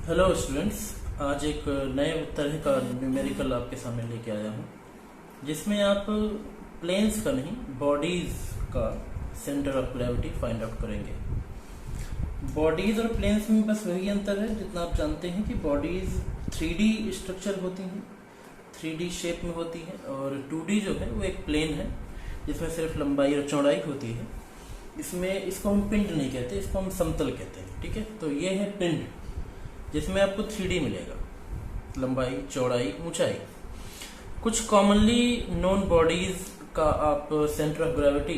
Hello students. आज एक नए तरह का न्यूमेरिकल आपके सामने लेके आया हूँ, जिसमें आप प्लेन्स का नहीं बॉडीज का centre of gravity find out करेंगे। बॉडीज और प्लेन्स में बस वही अंतर है जितना आप जानते हैं कि बॉडीज 3D स्ट्रक्चर होती हैं, 3D शेप में होती है, और 2D जो है वो एक प्लेन है जिसमें सिर्फ लंबाई और चौड़ाई होती है। इसमें इसको हम पिंड नहीं कहते, इसको हम समतल कहते हैं। ठीक है, तो ये है पिंड जिसमें आपको 3D मिलेगा, लंबाई, चौड़ाई, ऊंचाई। कुछ कॉमनली नोन बॉडीज का आप सेंटर ऑफ ग्रेविटी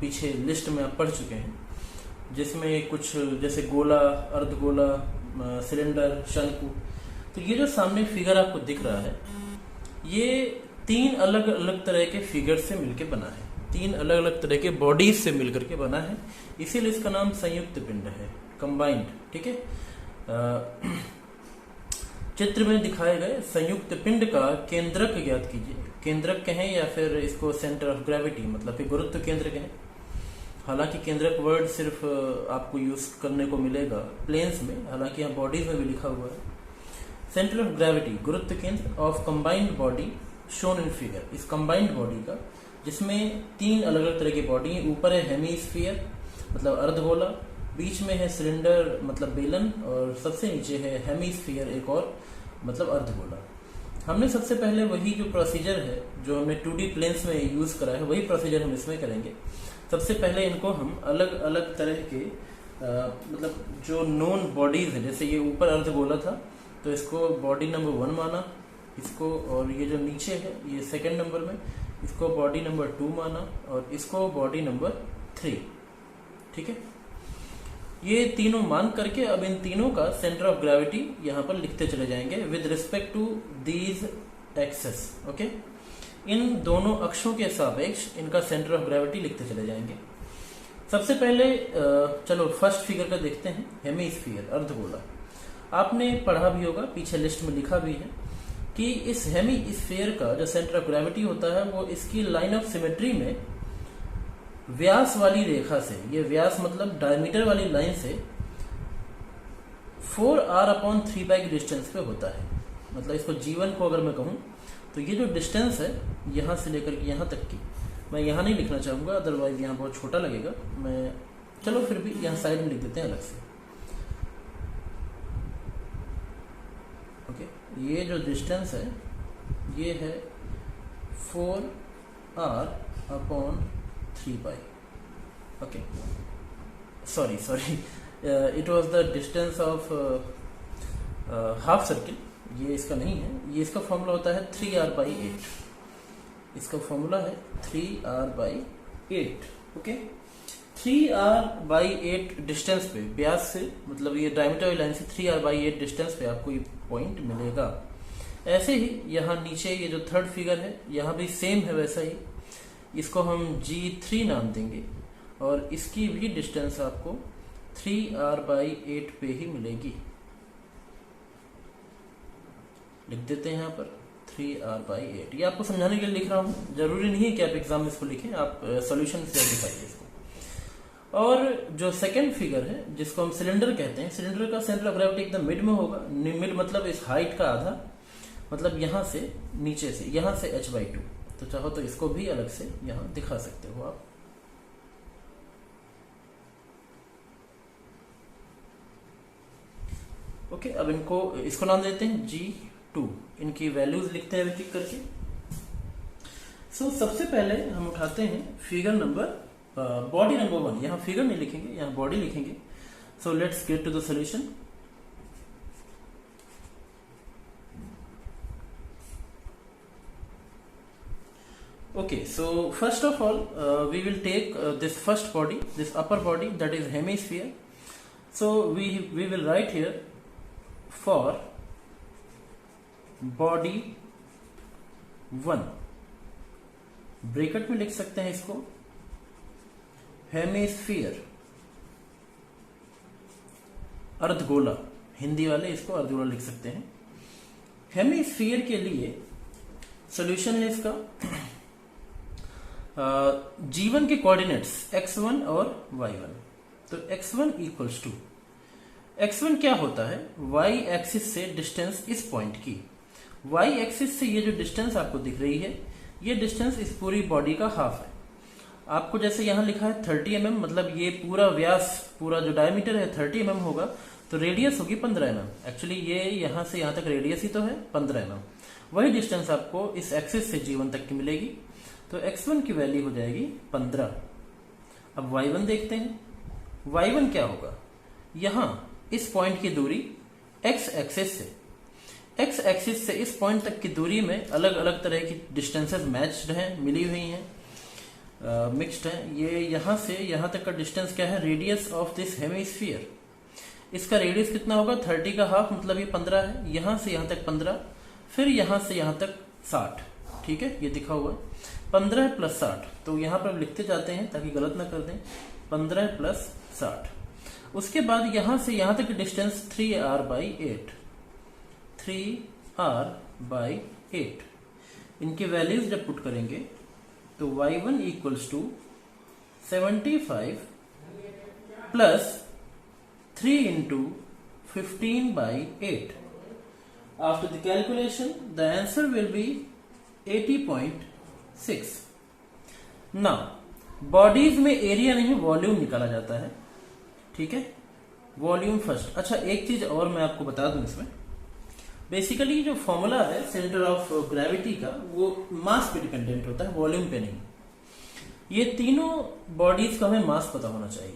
पीछे लिस्ट में आप पढ़ चुके हैं, जिसमें कुछ जैसे गोला, अर्धगोला, सिलेंडर, शंकु। तो ये जो सामने फिगर आपको दिख रहा है, ये 3 अलग अलग तरह के फिगर से मिलकर बना है, 3 अलग अलग तरह के बॉडीज से मिलकर के बना है, इसीलिए इसका नाम संयुक्त पिंड है, कंबाइंड। ठीक है, चित्र में दिखाए गए संयुक्त पिंड का केंद्रक ज्ञात कीजिए। केंद्रक कहें या फिर इसको सेंटर ऑफ ग्रेविटी, मतलब कि गुरुत्व केंद्र कहें। हालांकि केंद्रक वर्ड सिर्फ आपको यूज करने को मिलेगा प्लेन्स में, हालांकि यहाँ बॉडीज में भी लिखा हुआ है। सेंटर ऑफ ग्रेविटी, गुरुत्व केंद्र of combined body shown in figure. इस कंबाइंड बॉडी का, जिसमें 3 अलग अलग तरह की बॉडी है। ऊपर है हेमीस्फीयर मतलब अर्धगोला, बीच में है सिलेंडर मतलब बेलन, और सबसे नीचे है हेमीस्फीयर एक और मतलब अर्धगोला। हमने सबसे पहले वही जो प्रोसीजर है जो हमने 2D प्लेन्स में यूज करा है, वही प्रोसीजर हम इसमें करेंगे। सबसे पहले इनको हम अलग अलग तरह के मतलब जो नोन बॉडीज है, जैसे ये ऊपर अर्धगोला था तो इसको बॉडी नंबर 1 माना इसको, और ये जो नीचे है ये सेकेंड नंबर में, इसको बॉडी नंबर 2 माना, और इसको बॉडी नंबर 3। ठीक है, ये तीनों मान करके अब इन तीनों का सेंटर ऑफ ग्रेविटी यहां पर लिखते चले जाएंगे with respect to these axes. Okay, इन दोनों अक्षों के सापेक्ष इनका सेंटर ऑफ ग्रेविटी लिखते चले जाएंगे। सबसे पहले चलो फर्स्ट फिगर का देखते हैं, हेमीस्फीयर अर्धगोला। आपने पढ़ा भी होगा, पीछे लिस्ट में लिखा भी है कि इस हेमीस्फीयर का जो सेंटर ऑफ ग्रेविटी होता है वो इसकी लाइन ऑफ सिमेट्री में व्यास वाली रेखा से, ये व्यास मतलब डायमीटर वाली लाइन से 4r/3 की डिस्टेंस पे होता है। मतलब इसको जीवन को अगर मैं कहूं तो ये जो डिस्टेंस है यहां से लेकर के यहां तक की, मैं यहां नहीं लिखना चाहूंगा, अदरवाइज यहां बहुत छोटा लगेगा। मैं चलो फिर भी यहां साइड में लिख देते हैं अलग से। ओके, ये जो डिस्टेंस है ये है 4r/3। okay, sorry, it was the distance of half circle. ये इसका नहीं है, ये इसका फॉर्मूला होता है 3r/8। इसका फॉर्मूला है 3r/8। ओके, 3r/8 डिस्टेंस पे, व्यास से मतलब ये डायमीटर वाली लाइन से 3r/8 डिस्टेंस पे आपको ये पॉइंट मिलेगा। ऐसे ही यहाँ नीचे ये जो थर्ड फिगर है यहाँ भी सेम है वैसा ही, इसको हम G3 नाम देंगे, और इसकी भी डिस्टेंस आपको 3r/8 पे ही मिलेगी। लिख देते हैं यहाँ पर 3r/8। ये आपको समझाने के लिए लिख रहा हूँ, जरूरी नहीं है कि आप एग्जाम में इसको लिखें, आप सॉल्यूशन से दिखाइए इसको। और जो सेकंड फिगर है जिसको हम सिलेंडर कहते हैं, सिलेंडर का सेंटर ऑफ ग्रेविटी एकदम मिड में होगा। मिड मतलब इस हाइट का आधा, मतलब यहां से नीचे से, यहां से h/2। तो चाहो तो इसको भी अलग से यहां दिखा सकते हो आप। ओके, अब इसको नाम देते हैं G2। इनकी वैल्यूज लिखते हैं टिक करके। सबसे पहले हम उठाते हैं फिगर नंबर बॉडी नंबर 1। यहां फिगर नहीं लिखेंगे, यहां बॉडी लिखेंगे। So let's get to the solution. Okay, so first of all we will take this first body, this upper body, that is hemisphere. So we will write here for body 1, bracket में लिख सकते हैं इसको hemisphere अर्धगोला, Hindi वाले इसको अर्धगोला लिख सकते हैं। हेमिस्फीयर के लिए सॉल्यूशन है इसका G1 के कोऑर्डिनेट्स x1 और y1। तो x1 इक्वल्स टू x1 क्या होता है, y एक्सिस से डिस्टेंस इस पॉइंट की। y एक्सिस से ये जो डिस्टेंस आपको दिख रही है, ये डिस्टेंस इस पूरी बॉडी का हाफ है। आपको जैसे यहाँ लिखा है 30 mm, मतलब ये पूरा व्यास, पूरा जो डायमीटर है 30 mm होगा, तो रेडियस होगी 15 mm। एक्चुअली ये यहाँ से यहाँ तक रेडियस ही तो है 15 mm। वही डिस्टेंस आपको इस एक्सिस से g1 तक की मिलेगी, तो x1 की वैल्यू हो जाएगी 15। अब y1 देखते हैं। y1 क्या होगा, यहाँ इस पॉइंट की दूरी x एक्सिस से इस पॉइंट तक की दूरी में अलग अलग तरह की डिस्टेंसेस मैच्ड हैं, मिली हुई हैं, मिक्स्ड है। ये यहाँ से यहाँ तक का डिस्टेंस क्या है, रेडियस ऑफ दिस हेमिस्फीयर। इसका रेडियस कितना होगा, 30 का हाफ, मतलब ये 15 है। यहाँ से यहाँ तक 15, फिर यहाँ से यहाँ तक 60। ठीक है, ये दिखा हुआ है 15 + 60। तो यहाँ पर लिखते जाते हैं ताकि गलत ना कर दें, 15 + 60। उसके बाद यहाँ से यहाँ तक डिस्टेंस 3r/8, 3r/8। इनकी वैल्यूज जब पुट करेंगे तो y1 = 75 + 3 × 15/8। After the calculation, the answer will be 80.6। Now, bodies में एरिया नहीं वॉल्यूम निकाला जाता है। ठीक है, वॉल्यूम फर्स्ट। अच्छा, एक चीज और मैं आपको बता दूं इसमें, बेसिकली जो फॉर्मूला है सेंटर ऑफ ग्रेविटी का, वो मास पे डिपेंडेंट होता है, वॉल्यूम पे नहीं। ये तीनों बॉडीज का हमें मास पता होना चाहिए,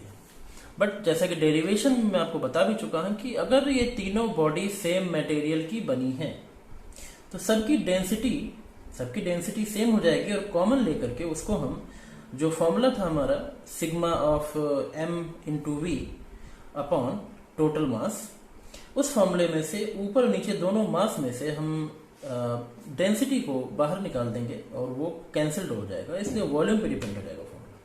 बट जैसा कि डेरिवेशन में आपको बता भी चुका हूं कि अगर ये तीनों बॉडी सेम मटेरियल की बनी है तो सबकी डेंसिटी सेम हो जाएगी, और कॉमन लेकर के उसको हम, जो फॉर्मूला था हमारा sigma of m × v upon total mass, उस फॉर्मूले में से ऊपर नीचे दोनों मास में से हम डेंसिटी को बाहर निकाल देंगे और वो कैंसिल्ड हो जाएगा, इसलिए वॉल्यूम पे डिपेंड हो जाएगा फॉर्मूला।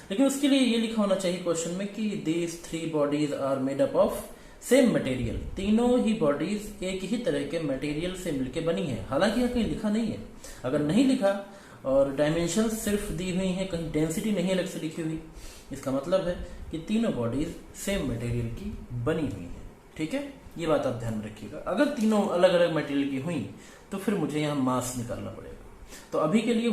लेकिन उसके लिए ये लिखा होना चाहिए क्वेश्चन में कि these 3 bodies are made up of same material. तीनों ही बॉडीज एक ही तरह के मटेरियल से मिलके बनी है। हालांकि यहाँ कहीं लिखा नहीं है, अगर नहीं लिखा और डायमेंशन सिर्फ दी हुई है, कहीं डेंसिटी नहीं अलग से लिखी हुई, इसका मतलब है कि तीनों बॉडीज सेम मटेरियल की बनी हुई है। ठीक है, ये बात आप ध्यान में रखिएगा। अगर तीनों अलग अलग मटेरियल की हुई तो फिर मुझे यहाँ मास निकालना पड़ेगा। तो अभी के लिए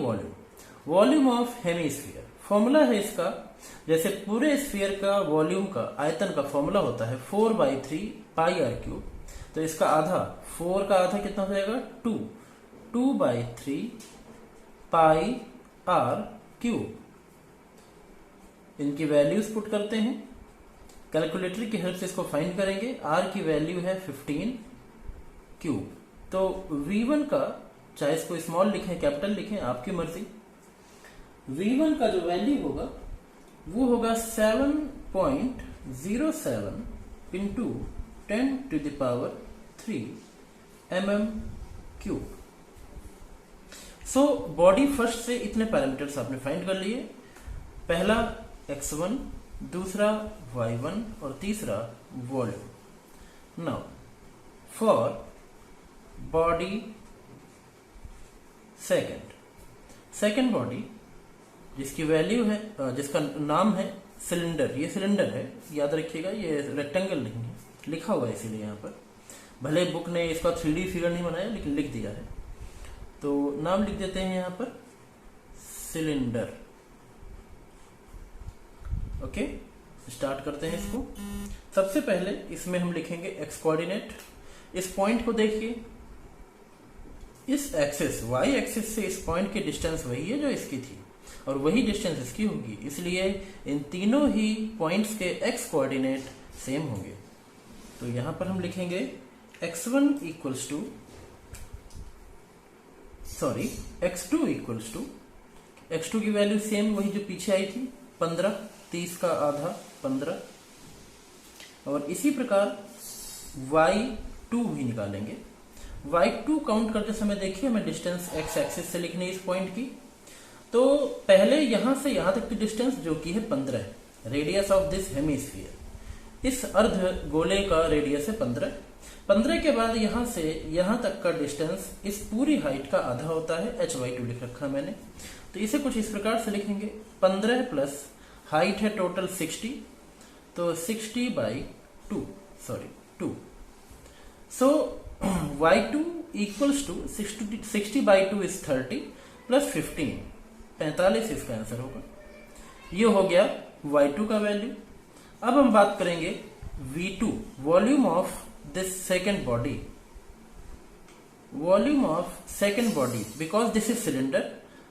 वॉल्यूम ऑफ हेमिस्फीयर फॉर्मूला है इसका, जैसे पूरे स्फीयर का वॉल्यूम का, आयतन का फॉर्मूला होता है 4/3 πr³। तो इसका आधा, 4 का आधा कितना हो जाएगा, 2, 2/3 πr³। इनकी वैल्यूज पुट करते हैं, कैलकुलेटर की हेल्प से इसको फाइंड करेंगे। r की वैल्यू है 15³। तो v1 का, चाहे इसको स्मॉल लिखें कैपिटल लिखें, आपकी मर्जी। v1 का जो वैल्यू होगा वो होगा 7.07 × 10⁻³ mm³। सो बॉडी फर्स्ट से इतने पैरामीटर्स आपने फाइंड कर लिए। पहला x1, दूसरा y1 और तीसरा volume. Now for body second body, जिसकी वैल्यू है, जिसका नाम है सिलेंडर। ये सिलेंडर है, याद रखिएगा, ये रेक्टेंगल नहीं है, लिखा हुआ है इसीलिए यहाँ पर। भले बुक ने इसका 3D फिगर नहीं बनाया, लेकिन लिख दिया है। तो नाम लिख देते हैं यहाँ पर सिलेंडर। ओके, स्टार्ट करते हैं इसको। सबसे पहले इसमें हम लिखेंगे x कोऑर्डिनेट। इस पॉइंट को देखिए, इस एक्सिस y एक्सिस से इस पॉइंट की डिस्टेंस वही है जो इसकी थी, और वही डिस्टेंस इसकी होगी, इसलिए इन तीनों ही पॉइंट्स के x कोऑर्डिनेट सेम होंगे। तो यहां पर हम लिखेंगे x1 = x2 की वैल्यू सेम वही जो पीछे आई थी, 15, 30 का आधा 15। और इसी प्रकार y2 भी निकालेंगे। y2 काउंट करते समय देखिए, हमें डिस्टेंस x एक्सिस से लिखनी है इस पॉइंट की। तो पहले यहां से यहां तक की डिस्टेंस जो कि है 15, रेडियस ऑफ दिस हेमिस्फीयर, इस अर्ध गोले का रेडियस है 15 के बाद यहां से यहां तक का डिस्टेंस इस पूरी हाइट का आधा होता है, h/2 लिख रखा है मैंने। तो इसे कुछ इस प्रकार से लिखेंगे, 15 प्लस हाइट है टोटल 60, तो 60/2। Sorry 2। So y2 equals to 60 by 2 is 30 plus 15, 45 इसका आंसर होगा। ये हो गया y2 का वैल्यू। अब हम बात करेंगे v2, volume of this second body, volume of second body, because this is cylinder,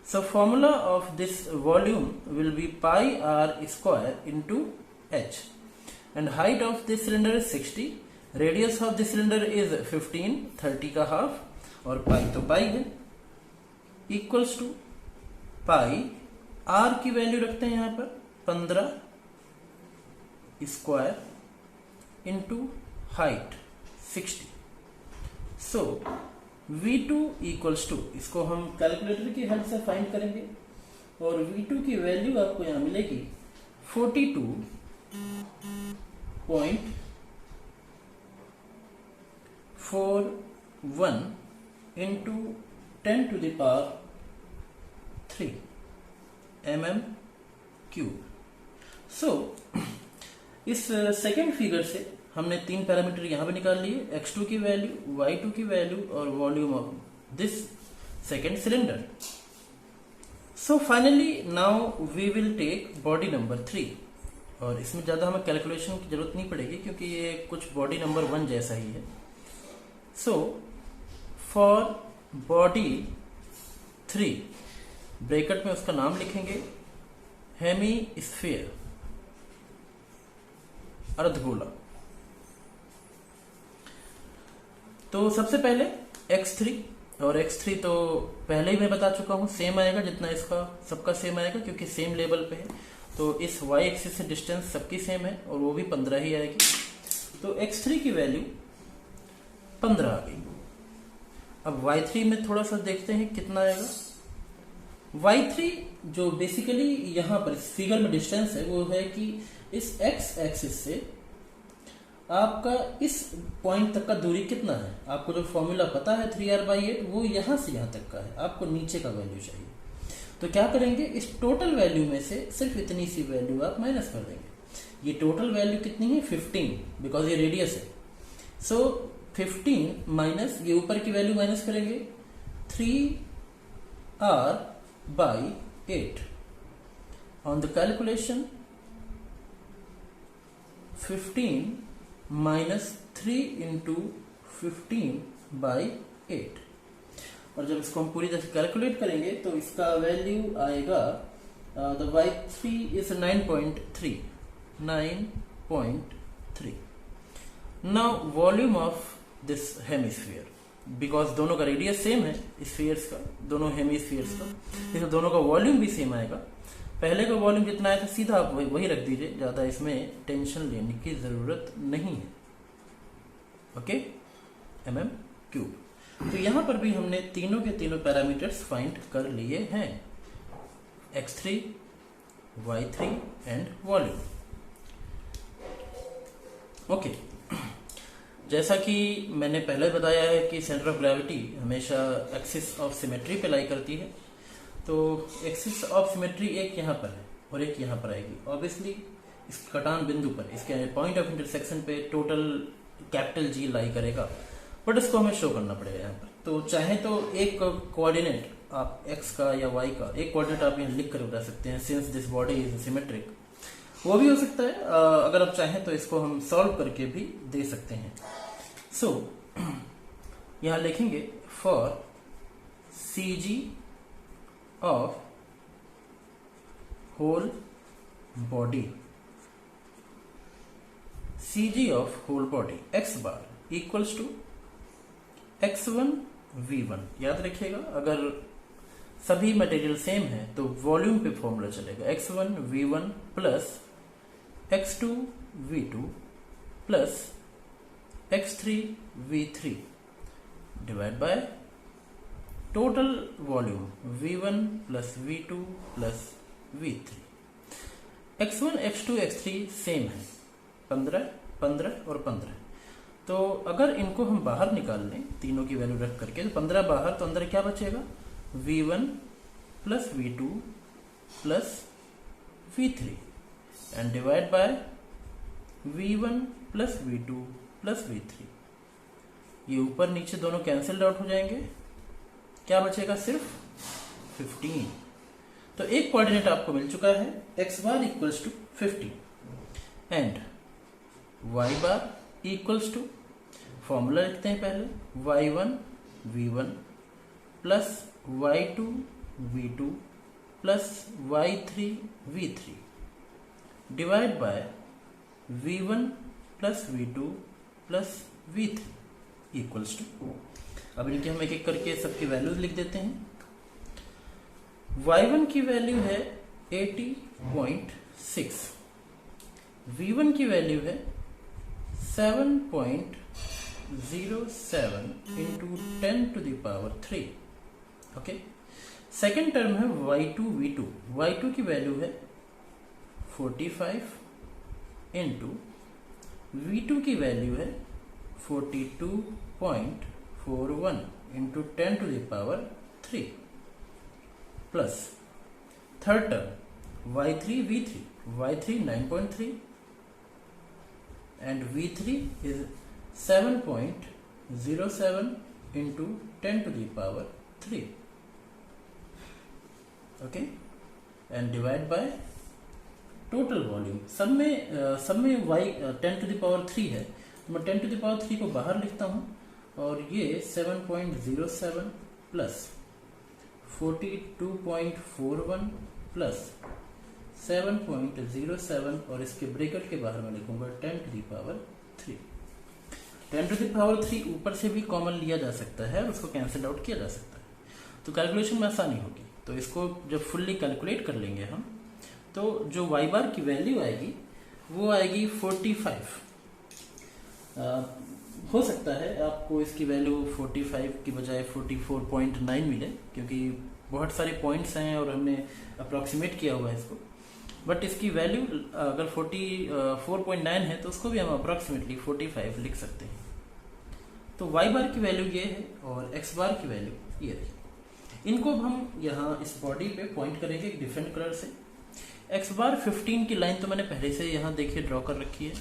so formula of this volume will be pi r square into h, and height of this cylinder is 60, radius of this cylinder is 15, 30 का half और pi तो pi है, equals to pi r की value रखते हैं यहाँ पर 15 square into height 60। So V2 equals to, इसको हम कैलकुलेटर की हेल्प से फाइंड करेंगे और V2 की वैल्यू आपको यहां मिलेगी 42.41 into 10 to the power 3 mm cube. So इस सेकेंड फिगर से हमने 3 पैरामीटर यहां पे निकाल लिए, x2 की वैल्यू, y2 की वैल्यू और volume of this second cylinder. So finally now we will take body number 3, और इसमें ज्यादा हमें कैलकुलेशन की जरूरत नहीं पड़ेगी क्योंकि ये कुछ बॉडी नंबर 1 जैसा ही है। सो फॉर बॉडी 3 ब्रैकेट में उसका नाम लिखेंगे हेमी स्फीयर, अर्धगोला। तो सबसे पहले x3, और x3 तो पहले ही मैं बता चुका हूं सेम आएगा जितना इसका सबका सेम आएगा क्योंकि सेम लेवल पे है, तो इस y एक्सिस से डिस्टेंस सबकी सेम है और वो भी 15 ही आएगी। तो x3 की वैल्यू 15 आ गई। अब y3 में थोड़ा सा देखते हैं कितना आएगा। y3 जो बेसिकली यहां पर इस फिगर में डिस्टेंस है वो है कि इस x एक्सिस से आपका इस पॉइंट तक का दूरी कितना है। आपको जो फॉर्मूला पता है 3r/8 वो यहां से यहां तक का है, आपको नीचे का वैल्यू चाहिए। तो क्या करेंगे, इस टोटल वैल्यू में से सिर्फ इतनी सी वैल्यू आप माइनस कर देंगे। ये टोटल वैल्यू कितनी है 15, बिकॉज ये रेडियस है। सो 15 माइनस ये ऊपर की वैल्यू माइनस करेंगे 3r/8 on the calculation 15 minus 3 into 15/8, और जब इसको हम पूरी तरह से कैलकुलेट करेंगे तो इसका वैल्यू आएगा the y3 is 9.3। Now volume of this hemisphere, because दोनों का रेडियस सेम है स्फीयर्स का, दोनों हेमिस्फीयर्स का, इसलिए दोनों का वॉल्यूम भी सेम आएगा। पहले का वॉल्यूम जितना आया था सीधा आप वही रख दीजिए, ज्यादा इसमें टेंशन लेने की जरूरत नहीं है। Okay, mm cube. तो यहां पर भी हमने तीनों के तीनों पैरामीटर्स फाइंड कर लिए हैं, x3, y3 and volume. Okay, जैसा कि मैंने पहले बताया है कि सेंटर ऑफ ग्रेविटी हमेशा एक्सिस ऑफ सिमेट्री पे लाई करती है, तो एक्सिस ऑफ सिमेट्री एक यहाँ पर है और एक यहाँ पर आएगी। ऑब्वियसली इस कटान बिंदु पर, इसके पॉइंट ऑफ इंटरसेक्शन पे टोटल कैपिटल G लाई करेगा, बट इसको हमें शो करना पड़ेगा यहाँ पर। तो चाहे तो एक कोऑर्डिनेट आप x का या y का एक कोऑर्डिनेट आप यहाँ लिख कर बता सकते हैं, since this body is symmetric, वो भी हो सकता है। अगर आप चाहें तो इसको हम सॉल्व करके भी दे सकते हैं। सो यहां लिखेंगे for CG of whole body, CG of whole body x bar equals to x1 v1। याद रखिएगा, अगर सभी मटेरियल सेम है तो वॉल्यूम पे फॉर्मूला चलेगा x1 v1 plus x2 v2 plus x3 v3 divide by total volume v1 plus v2 plus v3। x1 x2 x3 same है, 15 15 और 15। तो अगर इनको हम बाहर निकाल लें तीनों की वैल्यू रख करके, तो 15 बाहर, तो अंदर क्या बचेगा v1 plus v2 plus v3 and divide by v1 plus v2 plus V3। ये ऊपर नीचे दोनों कैंसिल्ड आउट हो जाएंगे, क्या बचेगा? सिर्फ 15। तो एक कोऑर्डिनेट आपको मिल चुका है, x bar equals to 15 and y bar equals to, formula लिखते हैं पहले, y1 v1 plus y2 v2 plus y3 v3 divide by v1 plus v2 plus v3 equals to. अब इनके हम एक एक करके सबकी वैल्यूज लिख देते हैं। y1 की वैल्यू है 80.6, v1 की वैल्यू है 7.07 into 10 to the power 3। Okay, second term है y2 v2, y2 की वैल्यू है 45 इंटू v2 की वैल्यू है 42.41 into 10 to the power 3 plus third term y3 v3, y3 9.3 and v3 is 7.07 into 10 to the power 3। Okay, and divide by total volume. सब में y 10 to the power 3 है, तो मैं 10 to the power 3 को बाहर लिखता हूं, और ये 7.07 प्लस 42.41 प्लस 7.07, और इसके ब्रैकेट के बाहर मैं लिखूंगा 10 to the power 3। 10 to the power 3 ऊपर से भी कॉमन लिया जा सकता है और उसको कैंसिल आउट किया जा सकता है, तो कैलकुलेशन में आसानी होगी। तो इसको जब फुल्ली कैलकुलेट कर लेंगे हम, तो जो y बार की वैल्यू आएगी वो आएगी 45। हो सकता है आपको इसकी वैल्यू 45 की बजाय 44.9 मिले, क्योंकि बहुत सारे पॉइंट्स हैं और हमने अप्रॉक्सीमेट किया हुआ है इसको, बट इसकी वैल्यू अगर 44.9 है तो उसको भी हम अप्रॉक्सीमेटली 45 लिख सकते हैं। तो y बार की वैल्यू ये है और x बार की वैल्यू ये रही। इनको हम यहाँ इस बॉडी पे पॉइंट करेंगे एक डिफरेंट कलर से। x बार 15 की लाइन तो मैंने पहले से यहाँ देखिए ड्रॉ कर रखी है,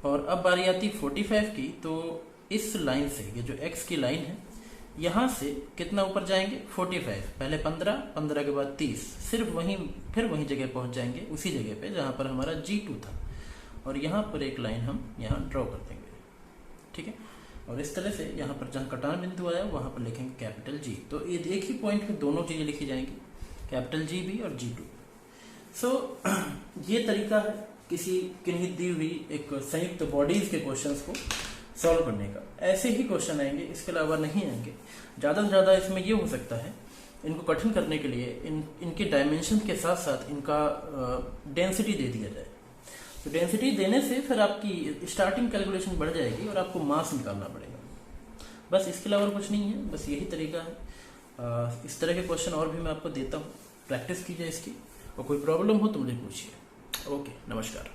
और अब बारी आती 45 की, तो इस लाइन से, ये जो x की लाइन है, यहां से कितना ऊपर जाएंगे? 45, पहले 15, 15 के बाद 30, सिर्फ फिर वहीं जगह पहुंच जाएंगे, उसी जगह पे जहां पर हमारा G2 था, और यहां पर एक लाइन हम यहां ड्रॉ कर देंगे, ठीक है। और इस तरह से यहां पर जहां कटान बिंदु आया वहां पर लिखेंगे कैपिटल G। तो एक ही पॉइंट में दोनों चीजें लिखी जाएंगी, कैपिटल GB और G2। सो ये तरीका है किसी किन्हीं दी हुई एक संयुक्त बॉडीज के क्वेश्चंस को सॉल्व करने का। ऐसे ही क्वेश्चन आएंगे, इसके अलावा नहीं आएंगे। ज़्यादा से ज़्यादा इसमें ये हो सकता है, इनको कठिन करने के लिए इनके डायमेंशन के साथ साथ इनका डेंसिटी दे दिया जाए। तो डेंसिटी देने से फिर आपकी स्टार्टिंग कैलकुलेशन बढ़ जाएगी और आपको मास निकालना पड़ेगा। बस इसके अलावा कुछ नहीं है, बस यही तरीका है। इस तरह के क्वेश्चन और भी मैं आपको देता हूँ, प्रैक्टिस कीजिए इसकी, और कोई प्रॉब्लम हो तो मुझे पूछिए। ओके, नमस्कार।